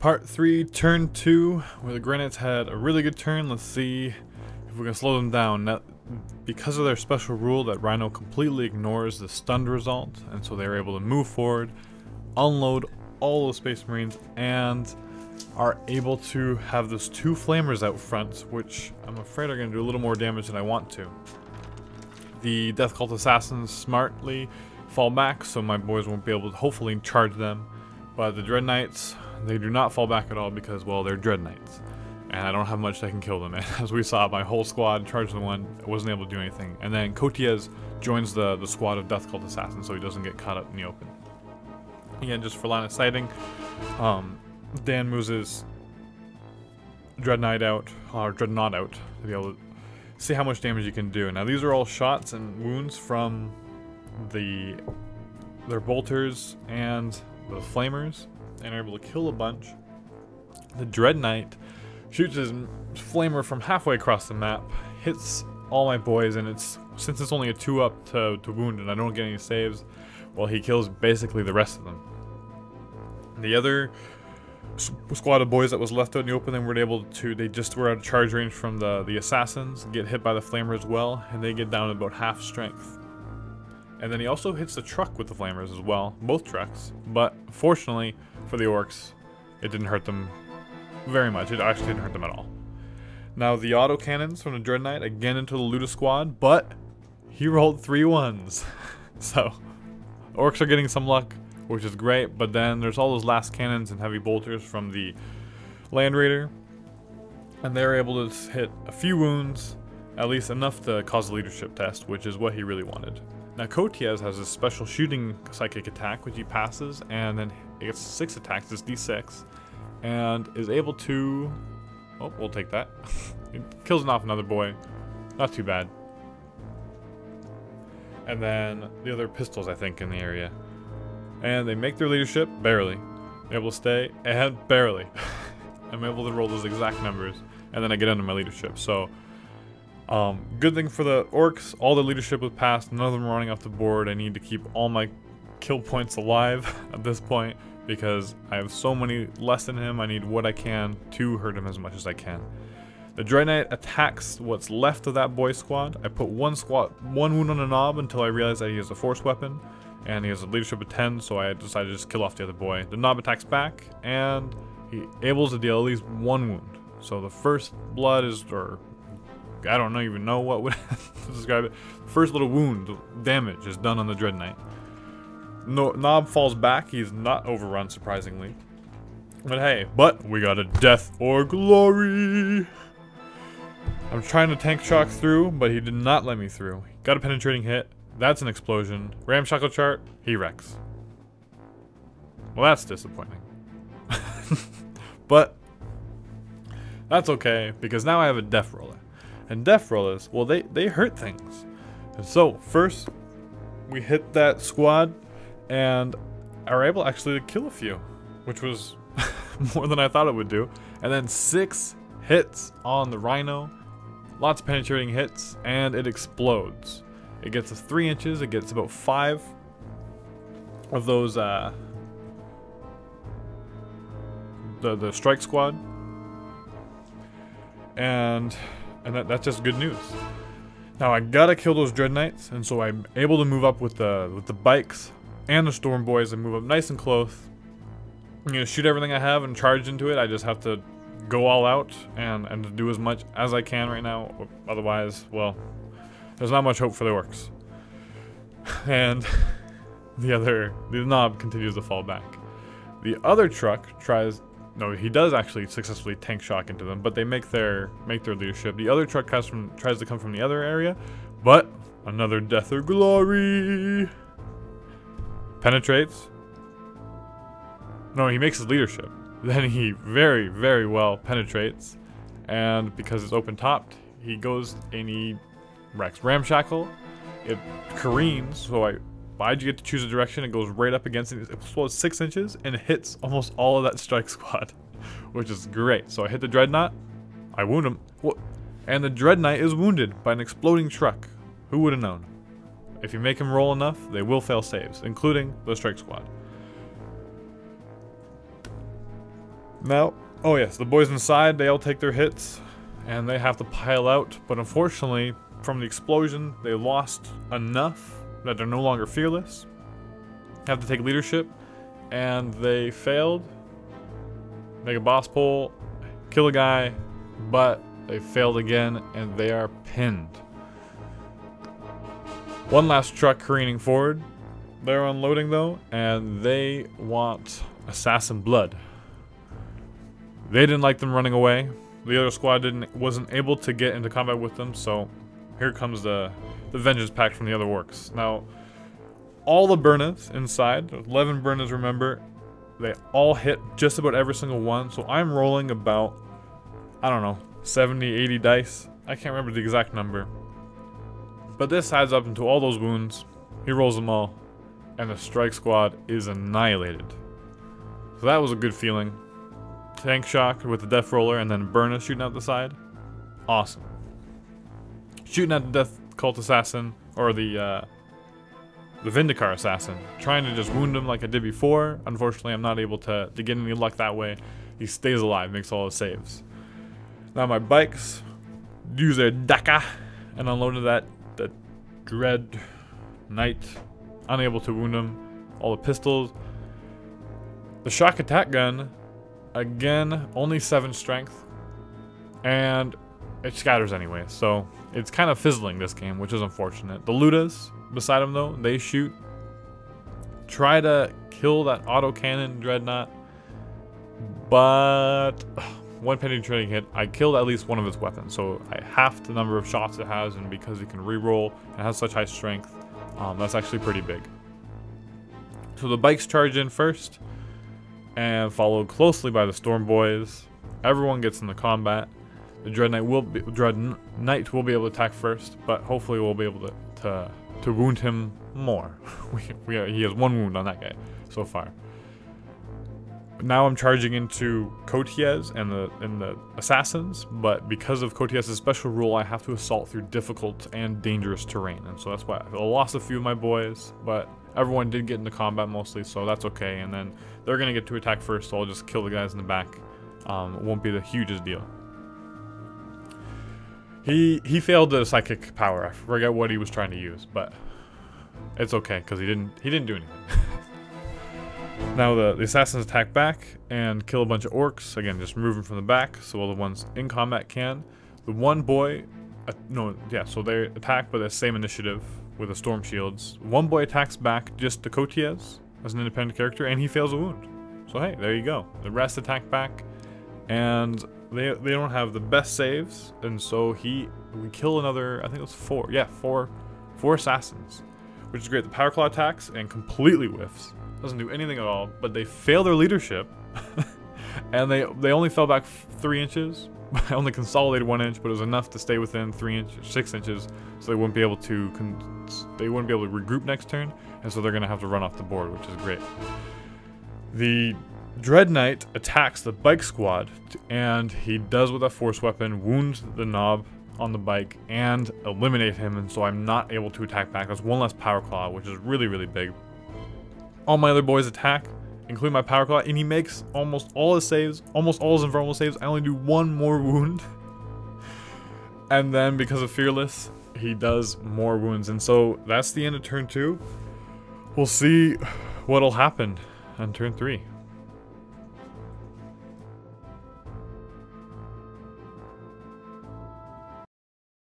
Part 3, turn 2, where the Granites had a really good turn. Let's see if we can slow them down. Now, because of their special rule that Rhino completely ignores the stunned result, and so they're able to move forward, unload all those Space Marines, and are able to have those 2 flamers out front, which I'm afraid are going to do a little more damage than I want to. The Death Cult Assassins smartly fall back, so my boys won't be able to hopefully charge them. But the Dread Knights, they do not fall back at all because, well, they're Dread Knights. And I don't have much that can kill them. And as we saw, my whole squad charged the one, wasn't able to do anything. And then Kotiez joins the squad of Death Cult Assassins so he doesn't get caught up in the open. Again, just for line of sighting, Dan moves his Dreadnought out, to be able to see how much damage you can do. Now these are all shots and wounds from their bolters and the flamers, and are able to kill a bunch. The Dread Knight shoots his flamer from halfway across the map, hits all my boys, and since it's only a 2-up to wound and I don't get any saves, well, he kills basically the rest of them. The other squad of boys that was left out in the open, they just were out of charge range from the assassins, get hit by the flamer as well, and they get down to about half strength. And then he also hits the truck with the flamers as well, both trucks, but fortunately for the Orks, it didn't hurt them very much. It actually didn't hurt them at all. Now the auto cannons from the Dread Knight again into the Luda squad, but he rolled 3 1s. So Orks are getting some luck, which is great, but then there's all those last cannons and heavy bolters from the Land Raider, and they're able to hit a few wounds, at least enough to cause a leadership test, which is what he really wanted. Now Kotiez has a special shooting psychic attack which he passes, and then he gets 6 attacks, it's D6, and is able to, oh, we'll take that. He kills off another boy, not too bad. And then the other pistols, I think, in the area. And they make their leadership, barely. They're able to stay, and barely. I'm able to roll those exact numbers, and then I get under my leadership. So, good thing for the Orks, all the leadership was passed, none of them are running off the board. I need to keep all my kill points alive at this point, because I have so many less than him. I need what I can to hurt him as much as I can. The Dread Knight attacks what's left of that boy squad. I put one wound on the knob until I realized that he has a force weapon, and he has a leadership of 10, so I decided to just kill off the other boy. The knob attacks back, and he able to deal at least 1 wound. So the first blood is, or I don't even know what would to describe it. First little wound damage is done on the Dread Knight. No, knob falls back. He's not overrun, surprisingly. But hey, we got a death or glory. I'm trying to tank shock through, but he did not let me through. He got a penetrating hit. That's an explosion. Ramshackle chart, he wrecks. Well, that's disappointing. But that's okay, because now I have a Death Roller. And Death Rollers, well, they hurt things. And so, first, we hit that squad, and are able actually to kill a few, which was more than I thought it would do. And then 6 hits on the Rhino, lots of penetrating hits, and it explodes. It gets to 3 inches, it gets about 5 of those, the strike squad. And that's just good news. Now I gotta kill those Dread Knights, and so I'm able to move up with the bikes and the Storm Boys and move up nice and close. I'm gonna shoot everything I have and charge into it. I just have to go all out and do as much as I can right now. Otherwise, well, there's not much hope for the Orks. And the knob continues to fall back. The other truck he does actually successfully tank shock into them, but they make their leadership. The other truck tries to come from the other area, but another death or glory. Penetrates. No, he makes his leadership. Then he very, very well penetrates, and because it's open topped, he goes and he wrecks. Ramshackle, it careens, so why'd you get to choose a direction? It goes right up against it. It explodes 6 inches and hits almost all of that strike squad, which is great. So I hit the Dreadnought, I wound him, and the Dread Knight is wounded by an exploding truck. Who would have known? If you make him roll enough, they will fail saves, including the strike squad. Now, oh yes, the boys inside, they all take their hits, and they have to pile out, but unfortunately, from the explosion, they lost enough that they're no longer fearless, have to take leadership, and they failed. Make a boss pull, kill a guy, but they failed again, and they are pinned. One last truck careening forward. They're unloading though, and they want assassin blood. They didn't like them running away. The other squad wasn't able to get into combat with them, so here comes the vengeance pack from the other orcs. Now, all the Burnas inside, 11 Burnas, remember, they all hit just about every single one, so I'm rolling about, I don't know, 70, 80 dice. I can't remember the exact number. But this adds up into all those wounds. He rolls them all, and the strike squad is annihilated. So that was a good feeling. Tank shock with the death roller, and then Burna shooting out the side. Awesome. Shooting at the death cult assassin, or the Vindicar assassin. Trying to just wound him like I did before. Unfortunately, I'm not able to get any luck that way. He stays alive, makes all his saves. Now my bikes use their Daka and unloaded that Dread Knight. Unable to wound him. All the pistols. The shock attack gun, again, only 7 strength. And it scatters anyway, so it's kind of fizzling this game, which is unfortunate. The Ludas beside him though, they shoot. Try to kill that autocannon dreadnought, but one penetrating hit, I killed at least one of its weapons, so I half the number of shots it has, and because it can reroll and has such high strength, that's actually pretty big. So the bikes charge in first, and followed closely by the Storm Boys. Everyone gets into combat. The Dread Knight will be able to attack first, but hopefully we'll be able to wound him more. He has 1 wound on that guy so far. Now I'm charging into Kotiez and the assassins, but because of Kotiez's special rule, I have to assault through difficult and dangerous terrain, and so that's why I lost a few of my boys, but everyone did get into combat mostly, so that's okay. And then they're gonna get to attack first, so I'll just kill the guys in the back. It won't be the hugest deal. He failed the psychic power. I forget what he was trying to use, but it's okay because he didn't do anything. Now the assassins attack back and kill a bunch of orcs. Again, just moving from the back, so all the ones in combat can. The one boy, so they attack with the same initiative with the storm shields. One boy attacks back just to Kotiez as an independent character, and he fails a wound. So hey, there you go. The rest attack back, and they don't have the best saves, and so we kill another. I think it was 4. Yeah, four assassins, which is great. The power claw attacks and completely whiffs. Doesn't do anything at all, but they fail their leadership, and they only fell back 3 inches. I only consolidated 1 inch, but it was enough to stay within 6 inches, so they wouldn't be able to regroup next turn, and so they're gonna have to run off the board, which is great. The Dread Knight attacks the bike squad, and he does with a force weapon wound the knob on the bike and eliminate him, and so I'm not able to attack back. That's 1 less power claw, which is really, really big. All my other boys attack, including my power claw, and he makes almost all his saves, almost all his invulnerable saves. I only do 1 more wound. And then because of Fearless, he does more wounds. And so that's the end of turn 2. We'll see what'll happen on turn 3.